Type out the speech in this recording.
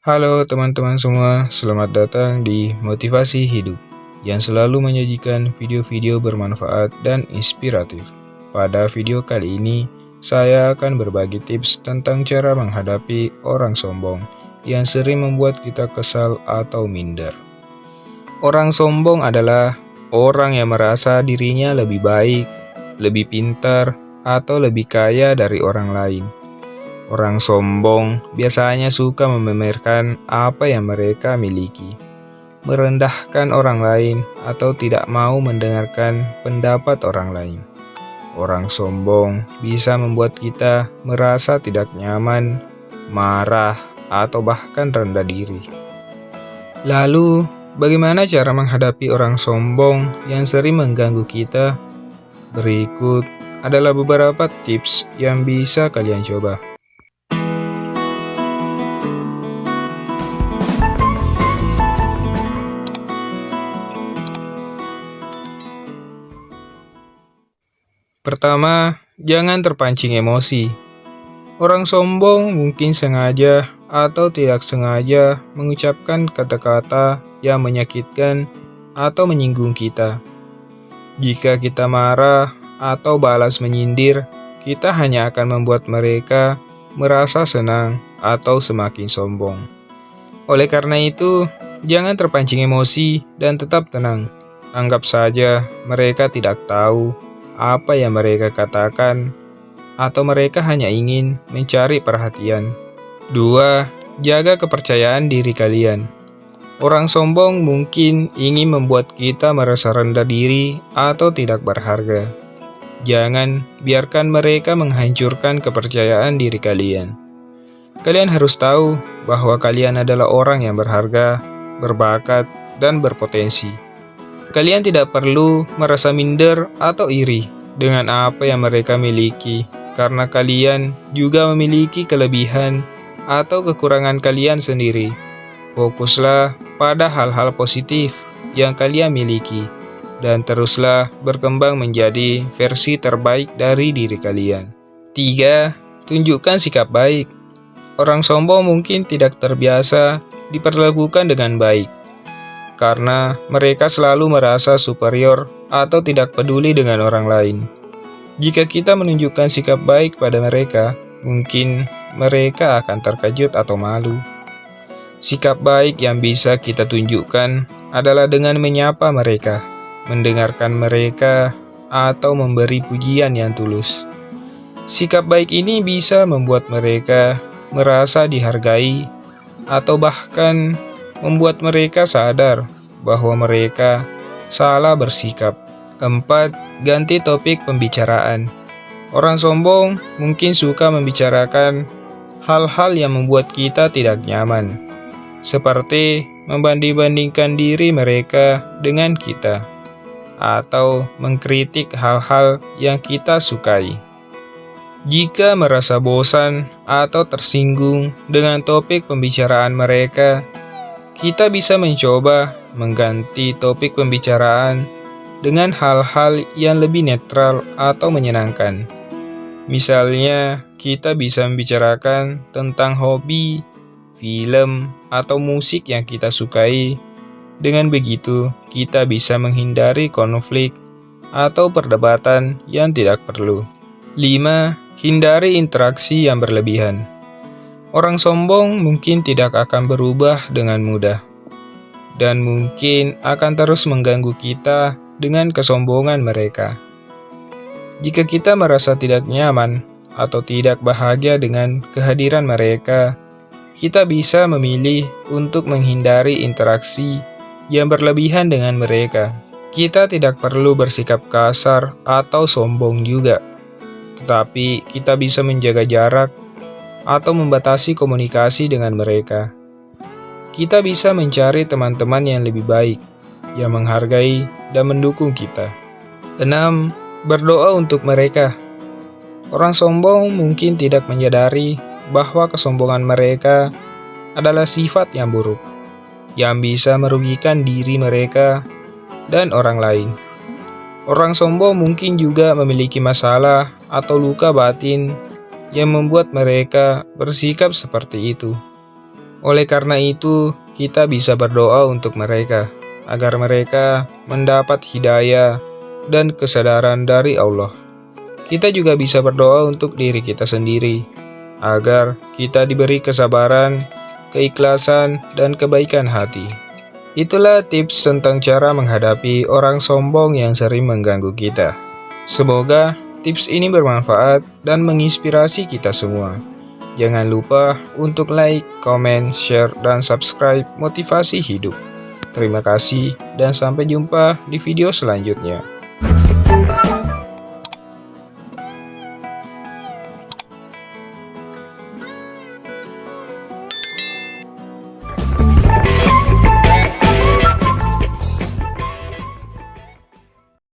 Halo teman-teman semua, selamat datang di Motivasi Hidup yang selalu menyajikan video-video bermanfaat dan inspiratif. Pada video kali ini, saya akan berbagi tips tentang cara menghadapi orang sombong yang sering membuat kita kesal atau minder. Orang sombong adalah orang yang merasa dirinya lebih baik, lebih pintar, atau lebih kaya dari orang lain. Orang sombong biasanya suka memamerkan apa yang mereka miliki, merendahkan orang lain, atau tidak mau mendengarkan pendapat orang lain. Orang sombong bisa membuat kita merasa tidak nyaman, marah, atau bahkan rendah diri. Lalu, bagaimana cara menghadapi orang sombong yang sering mengganggu kita? Berikut adalah beberapa tips yang bisa kalian coba. Pertama, jangan terpancing emosi. Orang sombong mungkin sengaja atau tidak sengaja mengucapkan kata-kata yang menyakitkan atau menyinggung kita. Jika kita marah atau balas menyindir, kita hanya akan membuat mereka merasa senang atau semakin sombong. Oleh karena itu, jangan terpancing emosi dan tetap tenang. Anggap saja mereka tidak tahu apa yang mereka katakan, atau mereka hanya ingin mencari perhatian. 2. Jaga kepercayaan diri kalian. Orang sombong mungkin ingin membuat kita merasa rendah diri atau tidak berharga. Jangan biarkan mereka menghancurkan kepercayaan diri kalian. Kalian harus tahu bahwa kalian adalah orang yang berharga, berbakat, dan berpotensi. Kalian tidak perlu merasa minder atau iri dengan apa yang mereka miliki, karena kalian juga memiliki kelebihan atau kekurangan kalian sendiri. Fokuslah pada hal-hal positif yang kalian miliki, dan teruslah berkembang menjadi versi terbaik dari diri kalian. 3. Tunjukkan sikap baik. Orang sombong mungkin tidak terbiasa diperlakukan dengan baik, karena mereka selalu merasa superior atau tidak peduli dengan orang lain. Jika kita menunjukkan sikap baik pada mereka, mungkin mereka akan terkejut atau malu. Sikap baik yang bisa kita tunjukkan adalah dengan menyapa mereka, mendengarkan mereka, atau memberi pujian yang tulus. Sikap baik ini bisa membuat mereka merasa dihargai, atau bahkan membuat mereka sadar bahwa mereka salah bersikap. 4. Ganti topik pembicaraan. Orang sombong mungkin suka membicarakan hal-hal yang membuat kita tidak nyaman, seperti membanding-bandingkan diri mereka dengan kita, atau mengkritik hal-hal yang kita sukai. Jika merasa bosan atau tersinggung dengan topik pembicaraan mereka, kita bisa mencoba mengganti topik pembicaraan dengan hal-hal yang lebih netral atau menyenangkan. Misalnya, kita bisa membicarakan tentang hobi, film, atau musik yang kita sukai. Dengan begitu, kita bisa menghindari konflik atau perdebatan yang tidak perlu. 5. Hindari interaksi yang berlebihan. Orang sombong mungkin tidak akan berubah dengan mudah, dan mungkin akan terus mengganggu kita dengan kesombongan mereka. Jika kita merasa tidak nyaman atau tidak bahagia dengan kehadiran mereka, kita bisa memilih untuk menghindari interaksi yang berlebihan dengan mereka. Kita tidak perlu bersikap kasar atau sombong juga, tetapi kita bisa menjaga jarak atau membatasi komunikasi dengan mereka. Kita bisa mencari teman-teman yang lebih baik, yang menghargai dan mendukung kita. 6. Berdoa untuk mereka. Orang sombong mungkin tidak menyadari bahwa kesombongan mereka adalah sifat yang buruk, yang bisa merugikan diri mereka dan orang lain. Orang sombong mungkin juga memiliki masalah atau luka batin yang membuat mereka bersikap seperti itu. Oleh karena itu, kita bisa berdoa untuk mereka, agar mereka mendapat hidayah dan kesadaran dari Allah. Kita juga bisa berdoa untuk diri kita sendiri, agar kita diberi kesabaran, keikhlasan, dan kebaikan hati. Itulah tips tentang cara menghadapi orang sombong yang sering mengganggu kita. Semoga tips ini bermanfaat dan menginspirasi kita semua. Jangan lupa untuk like, comment, share, dan subscribe Motivasi Hidup. Terima kasih dan sampai jumpa di video selanjutnya.